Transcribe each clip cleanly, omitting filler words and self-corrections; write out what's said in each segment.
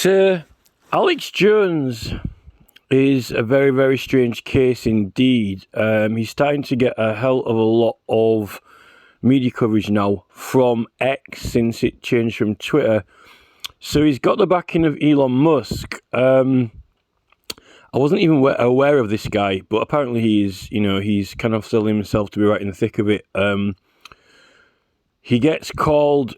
So, Alex Jones is a very, very strange case indeed. He's starting to get a hell of a lot of media coverage now from X since it changed from Twitter. So he's got the backing of Elon Musk. I wasn't even aware of this guy, but apparently he's kind of selling himself to be right in the thick of it. He gets called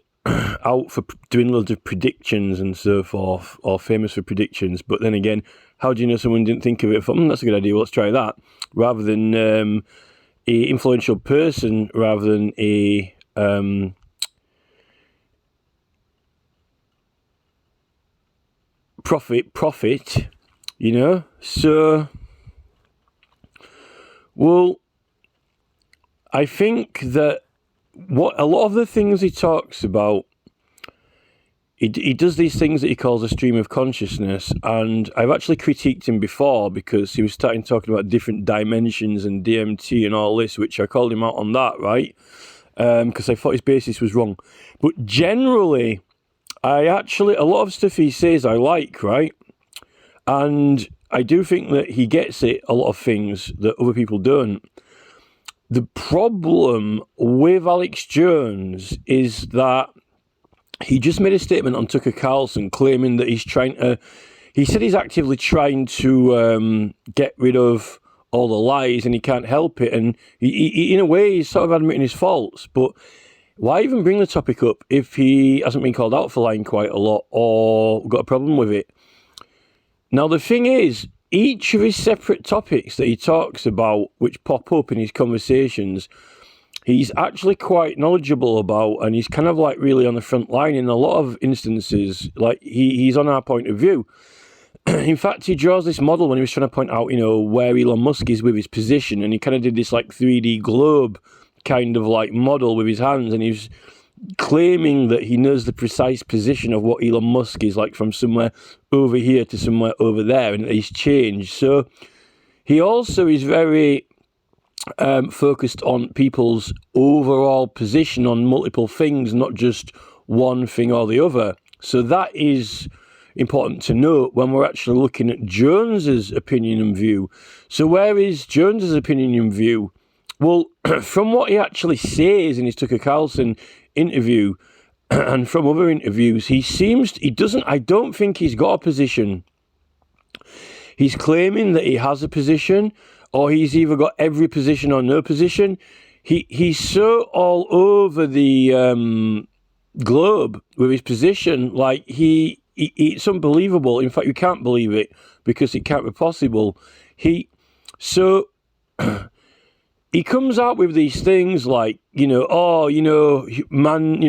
out for doing loads of predictions and so forth, or famous for predictions. But then again, how do you know someone didn't think of it? That's a good idea. Well, let's try that. Rather than a influential person, rather than a prophet. So, well, I think that what a lot of the things he talks about, he does these things that he calls a stream of consciousness, and I've actually critiqued him before because he was talking about different dimensions and DMT and all this, which I called him out on that, right? Because I thought his basis was wrong. But generally, a lot of stuff he says I like, right? And I do think that he gets it, a lot of things that other people don't. The problem with Alex Jones is that he just made a statement on Tucker Carlson claiming that he said he's actively trying to get rid of all the lies and he can't help it. And he in a way, he's sort of admitting his faults. But why even bring the topic up if he hasn't been called out for lying quite a lot or got a problem with it? Now, the thing is, each of his separate topics that he talks about, which pop up in his conversations, he's actually quite knowledgeable about, and he's kind of like really on the front line in a lot of instances. Like he's on our point of view. In fact, he draws this model when he was trying to point out, where Elon Musk is with his position, and he kind of did this like 3D globe kind of like model with his hands, and he was claiming that he knows the precise position of what Elon Musk is, like from somewhere over here to somewhere over there, and he's changed. So he also is very focused on people's overall position on multiple things, not just one thing or the other. So that is important to note when we're actually looking at Jones's opinion and view. So where is Jones's opinion and view? Well, from what he actually says in his Tucker Carlson interview and from other interviews, I don't think he's got a position. He's claiming that he has a position, or he's either got every position or no position. He's so all over the globe with his position, like it's unbelievable. In fact, you can't believe it because it can't be possible. He comes out with these things like, man,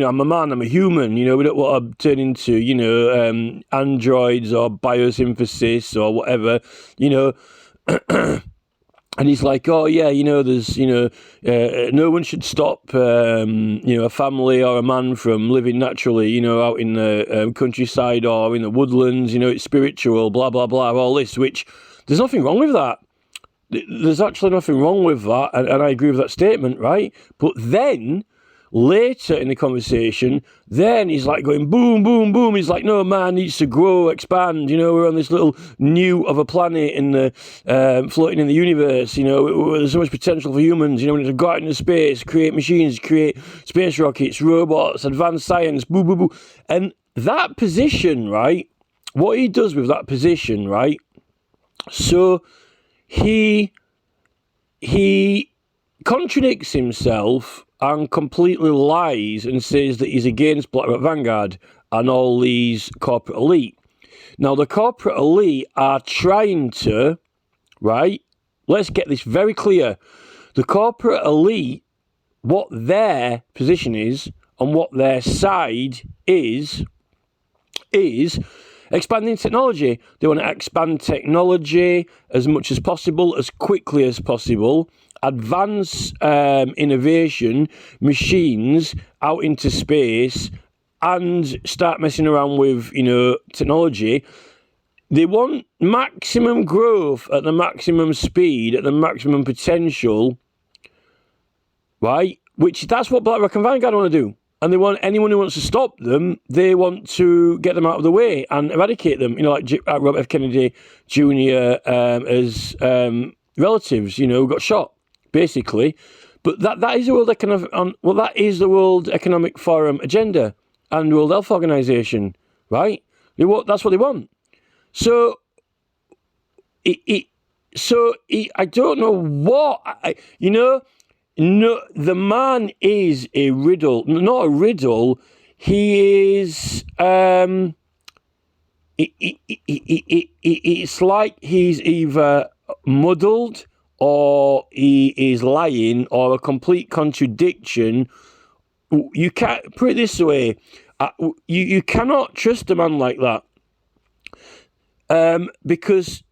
I'm a man, I'm a human, we don't want to turn into, androids or biosynthesis or whatever, and he's like, there's, no one should stop, a family or a man from living naturally, out in the countryside or in the woodlands, it's spiritual, blah, blah, blah, all this, which there's nothing wrong with that. There's actually nothing wrong with that, and I agree with that statement, right? But then, later in the conversation, then he's like going boom, boom, boom. He's like, no, man needs to grow, expand. We're on this little new of a planet in the floating in the universe. There's so much potential for humans. We need to go out into space, create machines, create space rockets, robots, advanced science, boo, boo, boo. And that position, right? What he does with that position, right? So he contradicts himself and completely lies and says that he's against BlackRock Vanguard and all these corporate elite. Now, the corporate elite are trying to, right? Let's get this very clear. The corporate elite, what their position is and what their side is expanding technology. They want to expand technology as much as possible, as quickly as possible, advance innovation, machines out into space, and start messing around with, technology. They want maximum growth at the maximum speed, at the maximum potential, right? That's what BlackRock and Vanguard want to do. and they want anyone who wants to stop them, they want to get them out of the way and eradicate them. You know, like Robert F. Kennedy Jr. As relatives, you know, who got shot, basically. But that is the that is the World Economic Forum agenda and World Health Organization, right? That's what they want. So, I don't know what No, the man is a riddle. Not a riddle. He is. It's like he's either muddled, or he is lying, or a complete contradiction. You can't put it this way. You cannot trust a man like that, because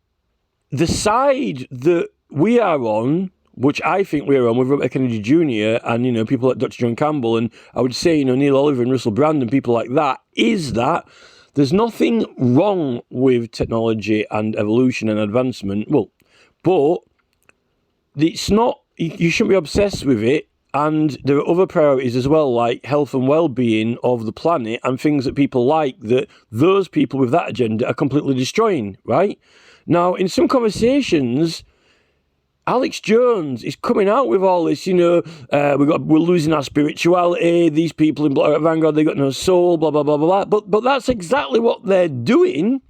the side that we are on, which I think we're on with Robert Kennedy Jr. and, you know, people like Dr. John Campbell, and I would say, you know, Neil Oliver and Russell Brand and people like that, is that there's nothing wrong with technology and evolution and advancement. Well, but it's not, you shouldn't be obsessed with it. And there are other priorities as well, like health and well-being of the planet and things that people like, that those people with that agenda are completely destroying, right? Now, in some conversations, Alex Jones is coming out with all this, you know, we're losing our spirituality, these people in Vanguard, they got no soul, blah, blah, blah, blah, blah. But that's exactly what they're doing,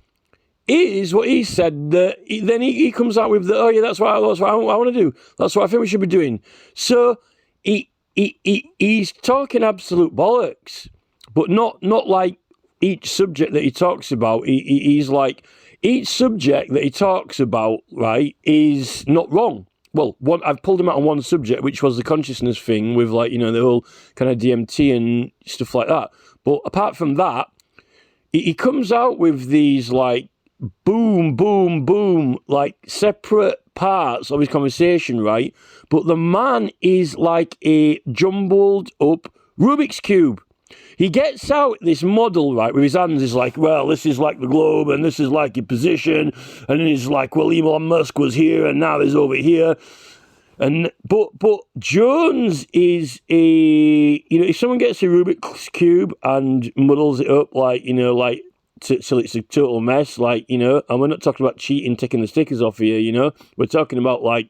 is what he said. Then he comes out with, oh yeah, that's what I want to do. That's what I think we should be doing. So he's talking absolute bollocks, but not like each subject that he talks about. He's like, each subject that he talks about, right, is not wrong. Well, I've pulled him out on one subject, which was the consciousness thing with, like, you know, the whole kind of DMT and stuff like that. But apart from that, he comes out with these, like, boom, boom, boom, like separate parts of his conversation, right? But the man is like a jumbled up Rubik's Cube. He gets out this model, right, with his hands. He's like, well, this is like the globe, and this is like your position. And then he's like, well, Elon Musk was here, and now he's over here. And but Jones is a, you know, if someone gets a Rubik's Cube and muddles it up, like, you know, like, till it's a total mess, like, you know, and we're not talking about cheating, taking the stickers off here, you know. We're talking about, like,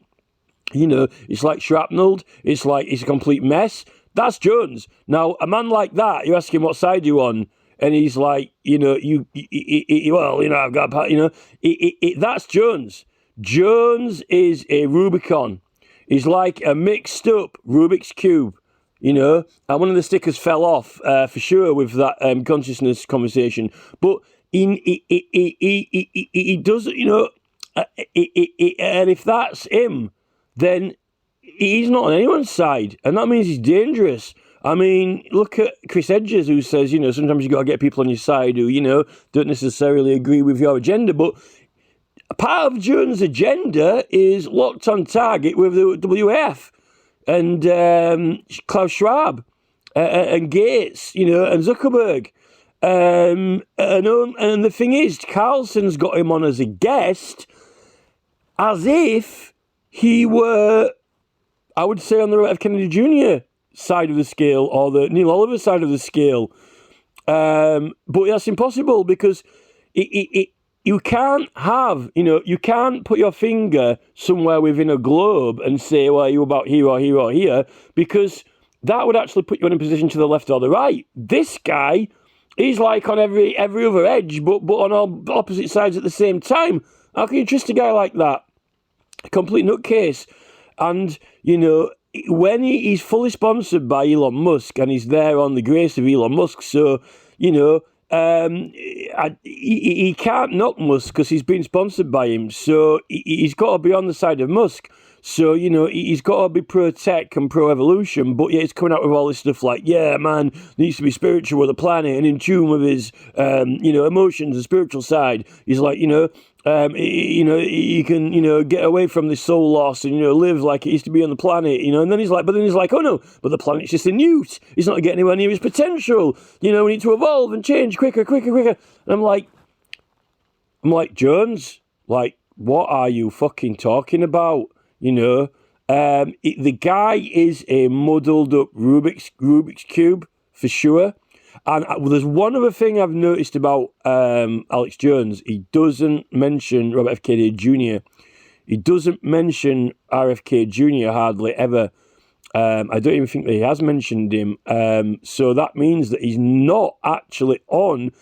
you know, it's like shrapnel. It's like, it's a complete mess. That's Jones. Now, a man like that, you ask him what side you're on, and he's like, you know, well, you know, I've got, you know, that's Jones. Jones is a Rubicon. He's like a mixed up Rubik's Cube, you know, and one of the stickers fell off for sure with that consciousness conversation. But he does, you know, and if that's him, then he's not on anyone's side, and that means he's dangerous. I mean, look at Chris Hedges, who says, you know, sometimes you got to get people on your side who, you know, don't necessarily agree with your agenda. But part of Jones' agenda is locked on target with the WF and Klaus Schwab and Gates, you know, and Zuckerberg. And the thing is, Carlson's got him on as a guest, as if he were, I would say, on the F. Kennedy Jr. side of the scale, or the Neil Oliver side of the scale. But that's impossible, because you can't have, you know, you can't put your finger somewhere within a globe and say, well, you're about here or here or here, because that would actually put you in a position to the left or the right. This guy, he's like on every other edge, but on all opposite sides at the same time. How can you trust a guy like that? A complete nutcase. And, you know, when he's fully sponsored by Elon Musk, and he's there on the grace of Elon Musk, so, you know, he can't knock Musk because he's been sponsored by him. So he's got to be on the side of Musk. So, you know, he's got to be pro-tech and pro-evolution, but yeah, he's coming out with all this stuff like, yeah, man, needs to be spiritual with the planet and in tune with his, you know, emotions and spiritual side. He's like, you know, you can, you know, get away from this soul loss and, you know, live like it used to be on the planet, you know. And then he's like, oh no, but the planet's just a newt. He's not getting anywhere near his potential. You know, we need to evolve and change quicker. And I'm like, Jones, like, what are you fucking talking about? You know, the guy is a muddled up Rubik's Cube for sure. And there's one other thing I've noticed about Alex Jones. He doesn't mention Robert F. Kennedy Jr. He doesn't mention RFK Jr. hardly ever. I don't even think that he has mentioned him. So that means that he's not actually on.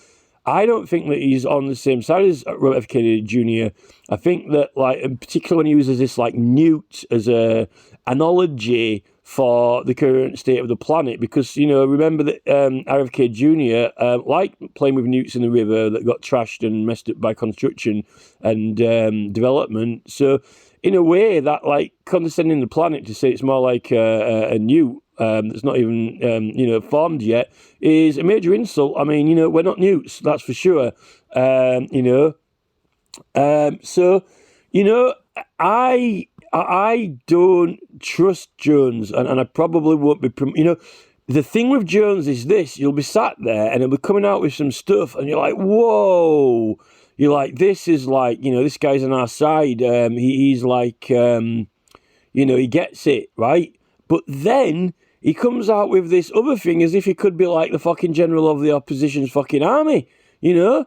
I don't think that he's on the same side as Robert F. Kennedy Jr. I think that, like, in particular when he uses this, like, newt as a analogy for the current state of the planet, because, you know, remember that RFK Jr. Like playing with newts in the river that got trashed and messed up by construction and development. So, in a way, that, like, condescending the planet to say it's more like a newt that's not even, you know, formed yet is a major insult. I mean, you know, we're not newts, that's for sure. You know, so, you know, I don't trust Jones, and I probably won't be, you know, the thing with Jones is this: you'll be sat there and he'll be coming out with some stuff and you're like, whoa, you're like, this is like, you know, this guy's on our side. He's like, you know, he gets it, right? But then he comes out with this other thing as if he could be like the fucking general of the opposition's fucking army, you know?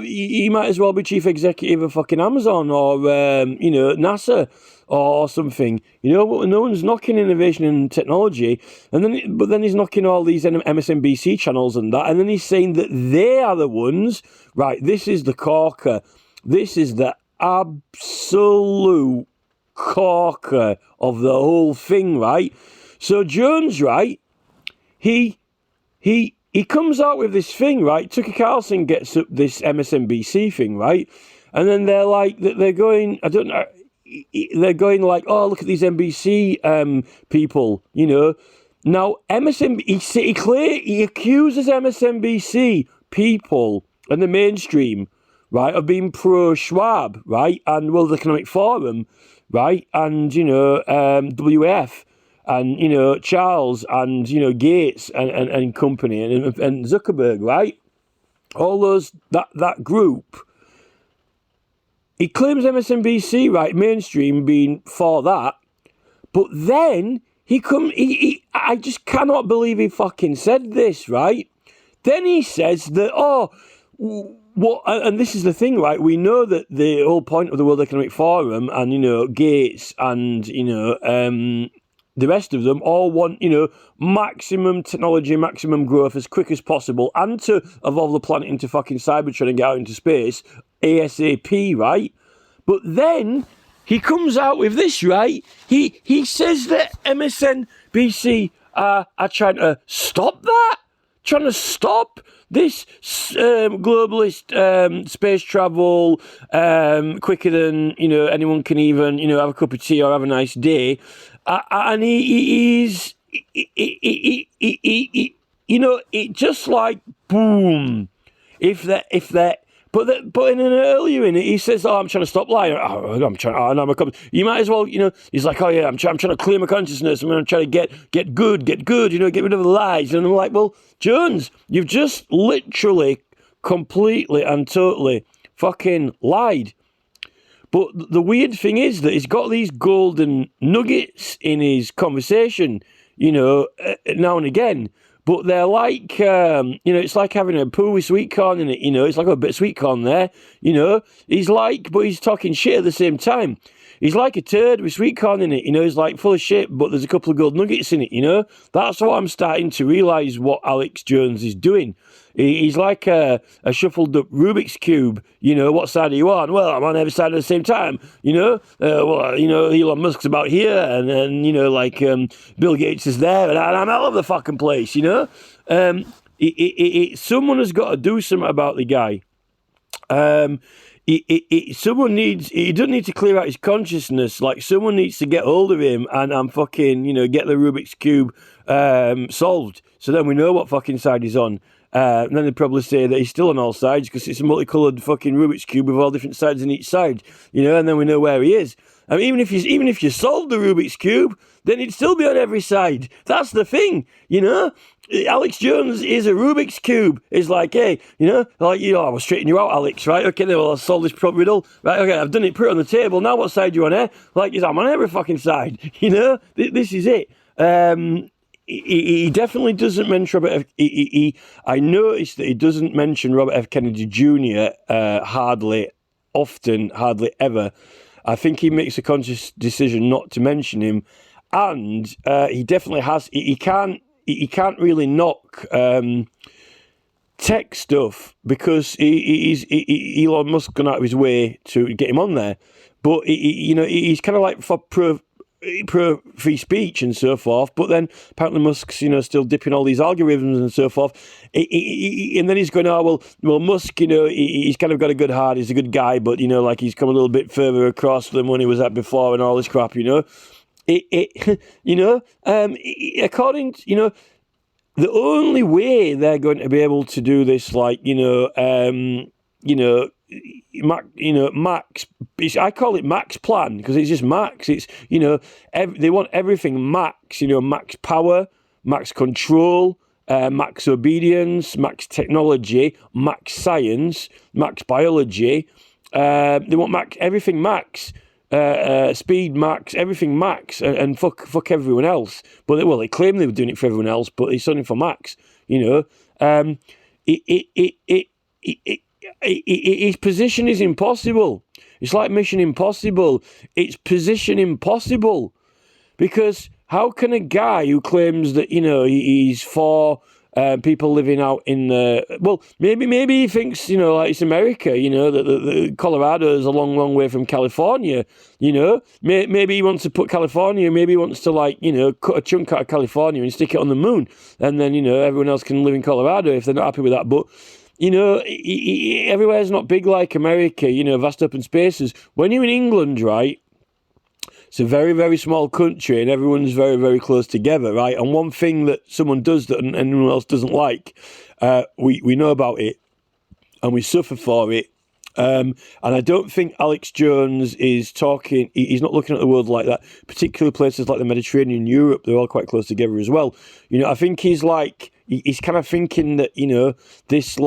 He might as well be chief executive of fucking Amazon or, you know, NASA or something. You know, but no one's knocking innovation and technology. But then he's knocking all these MSNBC channels and that. And then he's saying that they are the ones, right, this is the corker. This is the absolute corker of the whole thing, right? So Jones, right, he comes out with this thing, right? Tucker Carlson gets up this MSNBC thing, right? And then they're like, they're going, I don't know, they're going like, oh, look at these NBC people, you know. Now, he accuses MSNBC people and the mainstream, right, of being pro-Schwab, right, and World Economic Forum, right, and, you know, WF, and, you know, Charles, and, you know, Gates and company, and Zuckerberg, right? All those, that group. He claims MSNBC, right, mainstream, being for that, but then I just cannot believe he fucking said this, right? Then he says that, what, and this is the thing, right? We know that the whole point of the World Economic Forum and, you know, Gates and, you know, the rest of them all want, you know, maximum technology, maximum growth as quick as possible, and to evolve the planet into fucking Cybertron and get out into space ASAP, right? But then he comes out with this, right? He says that MSNBC are trying to stop that, trying to stop this globalist space travel quicker than, you know, anyone can even, you know, have a cup of tea or have a nice day. And he's, you know, it just like boom. But in an earlier in it, he says, "Oh, I'm trying to stop lying. I'm trying. Oh, no, you might as well, you know." He's like, "Oh yeah, I'm trying to clear my consciousness. I'm trying to get good. You know, get rid of the lies." And I'm like, "Well, Jones, you've just literally, completely and totally fucking lied." But the weird thing is that he's got these golden nuggets in his conversation, you know, now and again. But they're like, you know, it's like having a pool with sweet corn in it, you know. It's like a bit of sweet corn there, you know. He's like, but he's talking shit at the same time. He's like a turd with sweet corn in it, you know. He's like full of shit, but there's a couple of gold nuggets in it, you know. That's what I'm starting to realise what Alex Jones is doing. He's like a shuffled up Rubik's Cube, you know. What side are you on? Well, I'm on every side at the same time, you know. Well, you know, Elon Musk's about here, and then, you know, like Bill Gates is there, and I'm all over the fucking place, you know. Someone has got to do something about the guy. Someone needs, he doesn't need to clear out his consciousness, like someone needs to get hold of him and fucking, you know, get the Rubik's Cube solved, so then we know what fucking side he's on. And then they'd probably say that he's still on all sides because it's a multicoloured fucking Rubik's Cube with all different sides in each side, you know, and then we know where he is. I mean, even if you solved the Rubik's Cube, then he'd still be on every side. That's the thing, you know. Alex Jones is a Rubik's Cube. It's like, hey, you know, like, you know, I was straightening you out, Alex, right? Okay, then, well, I'll solve this riddle. Right, okay, I've done it, put it on the table. Now what side do you on, eh? Like, I'm on every fucking side, you know? This is it. he definitely doesn't mention Robert F. I noticed that he doesn't mention Robert F. Kennedy Jr. Hardly ever. I think he makes a conscious decision not to mention him, and he definitely has. He can't really knock tech stuff because Elon Musk gone out of his way to get him on there, but he's kind of like for pro free speech and so forth, but then apparently Musk's still dipping all these algorithms and so forth, and then he's going, well Musk, he's kind of got a good heart, he's a good guy, but like he's come a little bit further across than when he was at before and all this crap, according to, the only way they're going to be able to do this, Max. I call it Max Plan because it's just Max. It's they want everything Max. Max power, Max control, Max obedience, Max technology, Max science, Max biology. They want everything Max. Speed Max, everything Max, and fuck everyone else. But they claim they were doing it for everyone else, but it's only for Max. His position is impossible. It's like Mission Impossible. It's position impossible, because how can a guy who claims that he's for people living out in maybe he thinks like it's America, that Colorado is a long way from California, maybe he wants to put California, maybe he wants to cut a chunk out of California and stick it on the moon, and then everyone else can live in Colorado if they're not happy with that. But everywhere's not big like America, vast open spaces. When you're in England, right, it's a very, very small country and everyone's very, very close together, right? And one thing that someone does that anyone else doesn't like, we know about it and we suffer for it. And I don't think Alex Jones is talking, he's not looking at the world like that, particularly places like the Mediterranean, Europe, they're all quite close together as well. I think he's kind of thinking that, this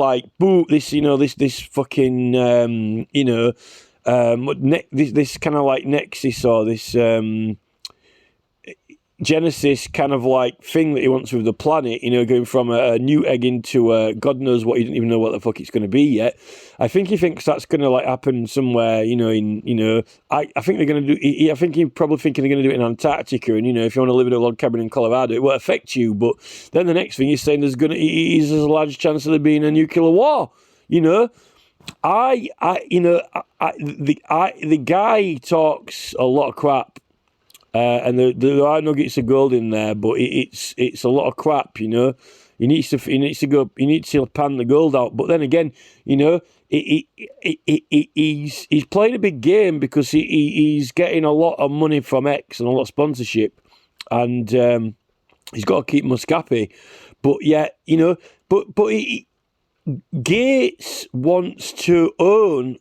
this fucking, this kind of like Nexus or this Genesis kind of like thing that he wants with the planet, going from a new egg into God knows what, he doesn't even know what the fuck it's going to be yet. I think he thinks that's going to happen somewhere, I think they're going to do, I think he's probably thinking they're going to do it in Antarctica, and if you want to live in a log cabin in Colorado, it won't affect you. But then the next thing he's saying there's a large chance of there being a nuclear war, the guy talks a lot of crap, and there are nuggets of gold in there, but it's a lot of crap. He needs to pan the gold out. But then again, he's playing a big game because he's getting a lot of money from X and a lot of sponsorship, and he's got to keep Musk happy. But yeah, Gates wants to own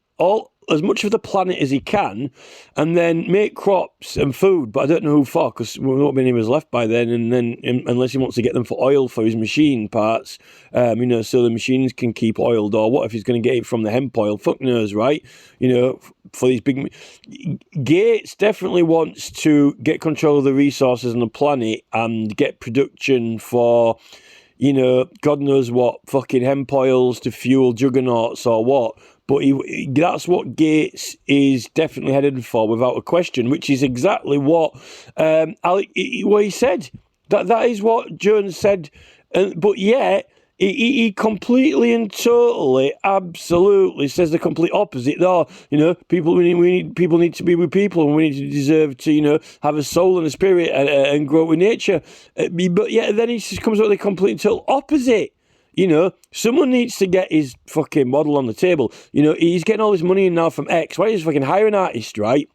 as much of the planet as he can, and then make crops and food. But I don't know who for, because there won't be any was left by then. And then, unless he wants to get them for oil for his machine parts, so the machines can keep oiled. Or what if he's going to get it from the hemp oil? Fuck knows, right? For these big. Gates definitely wants to get control of the resources on the planet and get production for, God knows what, fucking hemp oils to fuel juggernauts or what. But that's what Gates is definitely headed for, without a question, which is exactly what he said. That is what Jones said. But yet, he completely and totally, absolutely says the complete opposite. People need to be with people, and we need to deserve to, have a soul and a spirit and grow with nature. But yeah, then he just comes up with the complete and total opposite. Someone needs to get his fucking model on the table. He's getting all this money in now from X. Why don't you fucking hire an artist, right?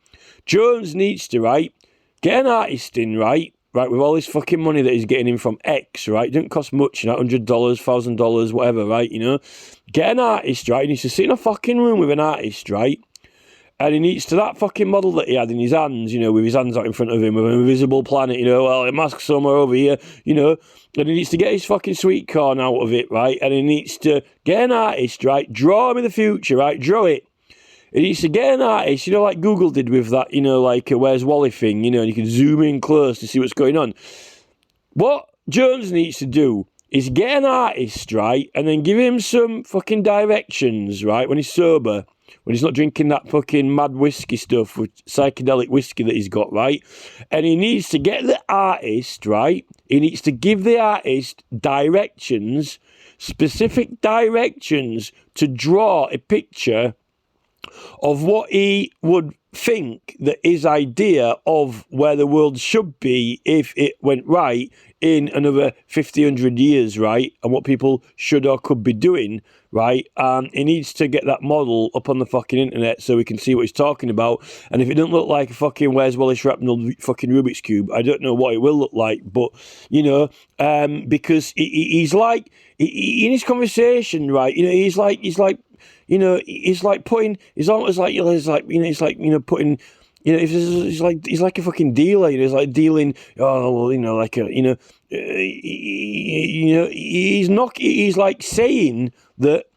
Jones needs to, right, get an artist in, right, with all this fucking money that he's getting in from X, right? It doesn't cost much, $100, $1,000, whatever, right? Get an artist, right? He needs to sit in a fucking room with an artist, right? And he needs to that fucking model that he had in his hands, with his hands out in front of him, with an invisible planet, a mask somewhere over here, and he needs to get his fucking sweet corn out of it, right? And he needs to get an artist, right? Draw him in the future, right? Draw it. He needs to get an artist, like Google did with that, Where's Wally thing, and you can zoom in close to see what's going on. What Jones needs to do is get an artist, right, and then give him some fucking directions, right, when he's sober, when he's not drinking that fucking mad whiskey stuff, with psychedelic whiskey that he's got, right, and he needs to get the artist, right, he needs to give the artist directions, specific directions to draw a picture of what he would think that his idea of where the world should be if it went right in another 50, 100 years, right? And what people should or could be doing, right? And he needs to get that model up on the fucking internet so we can see what he's talking about. And if it doesn't look like a fucking Where's Wally Shrapnel fucking Rubik's Cube, I don't know what it will look like. But, you know, because he's like, in his conversation, right, you know, he's like, you know, he's like putting, he's almost like, you know, it's like, you know, putting, you know, if he's like a fucking dealer, you know, he's like dealing, oh, well, you know, like a, you know, he's like saying that,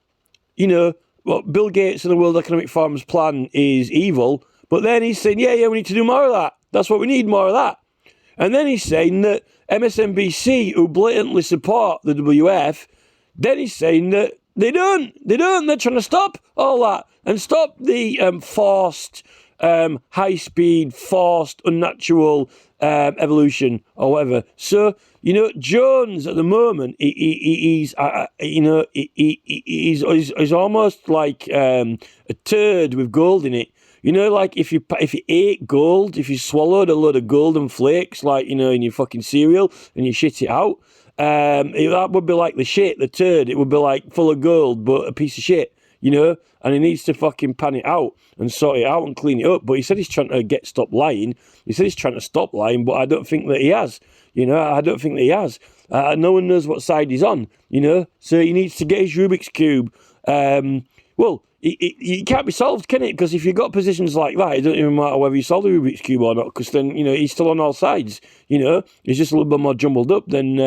you know, well, Bill Gates and the World Economic Forum's plan is evil, but then he's saying, yeah, we need to do more of that. That's what we need, more of that. And then he's saying that MSNBC, who blatantly support the WF, then he's saying that they don't. They're trying to stop all that and stop the forced, high-speed, forced, unnatural evolution or whatever. So, you know, Jones at the moment, he's almost like a turd with gold in it. You know, like if you ate gold, if you swallowed a load of golden flakes, like, you know, in your fucking cereal and you shit it out, that would be like the shit, the turd. It would be like full of gold, but a piece of shit, you know? And he needs to fucking pan it out and sort it out and clean it up. But he said he's trying to stop lying. He said he's trying to stop lying, but I don't think that he has. You know, I don't think that he has. No one knows what side he's on, you know? So he needs to get his Rubik's Cube. Well, it can't be solved, can it? Because if you've got positions like that, it doesn't even matter whether you solve the Rubik's Cube or not, because then, you know, he's still on all sides, you know? He's just a little bit more jumbled up. Then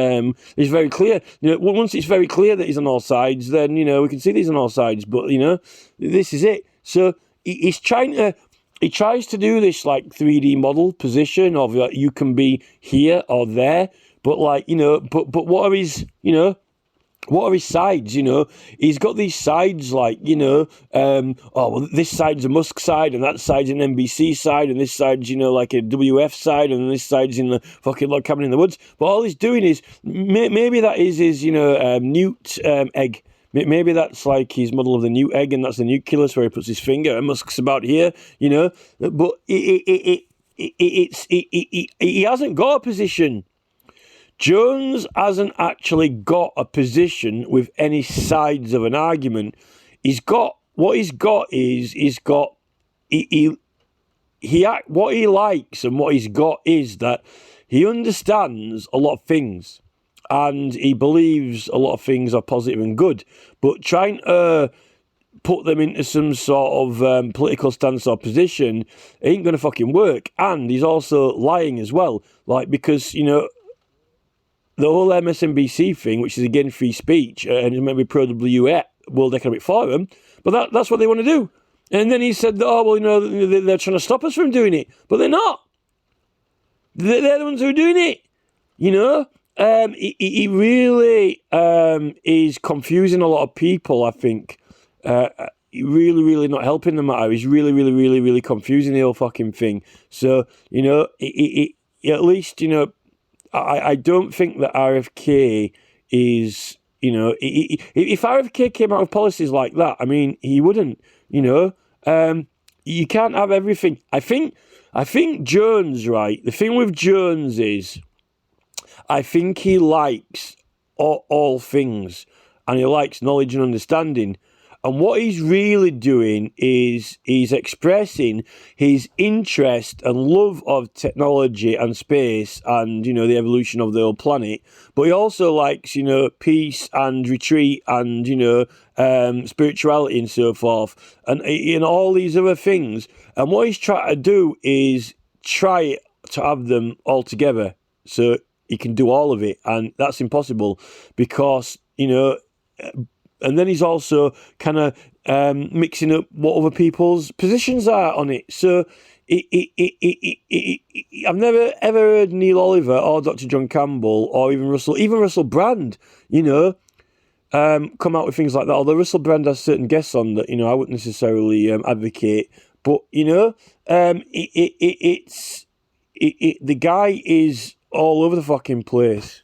it's very clear. You know, once it's very clear that he's on all sides, then, you know, we can see that he's on all sides. But, you know, this is it. So he's trying to... He tries to do this, like, 3D model position of, like, you can be here or there. But, like, you know, but what are his, you know... What are his sides, you know? He's got these sides like, you know, oh, well, this side's a Musk side, and that side's an NBC side, and this side's, you know, like a WF side, and this side's in the fucking log cabin in the woods. But all he's doing is, maybe that is his, you know, newt egg. Maybe that's like his model of the newt egg, and that's the nucleus where he puts his finger, and Musk's about here, you know? But he hasn't got a position. Jones hasn't actually got a position with any sides of an argument. What he's got what he likes and what he's got is that he understands a lot of things and he believes a lot of things are positive and good, but trying to put them into some sort of political stance or position ain't gonna fucking work. And he's also lying as well, like, because, you know, the whole MSNBC thing, which is again free speech, and maybe pro-WF, World Economic Forum, but that's what they want to do. And then he said, oh, well, you know, they're trying to stop us from doing it. But they're not. They're the ones who are doing it. You know? He really is confusing a lot of people, I think. Really, really not helping the matter. He's really, really, really, really confusing the whole fucking thing. So, you know, at least, you know, I don't think that RFK is, you know, if RFK came out with policies like that, I mean, he wouldn't, you know. You can't have everything. I think Jones, right, the thing with Jones is, I think he likes all things, and he likes knowledge and understanding. And what he's really doing is he's expressing his interest and love of technology and space and, you know, the evolution of the whole planet. But he also likes, you know, peace and retreat and, you know, spirituality and so forth. And, you know, all these other things. And what he's trying to do is try to have them all together so he can do all of it. And that's impossible because, you know... And then he's also kind of mixing up what other people's positions are on it. So I've never ever heard Neil Oliver or Dr. John Campbell or even Russell Brand, come out with things like that. Although Russell Brand has certain guests on that, I wouldn't necessarily advocate. But the guy is all over the fucking place.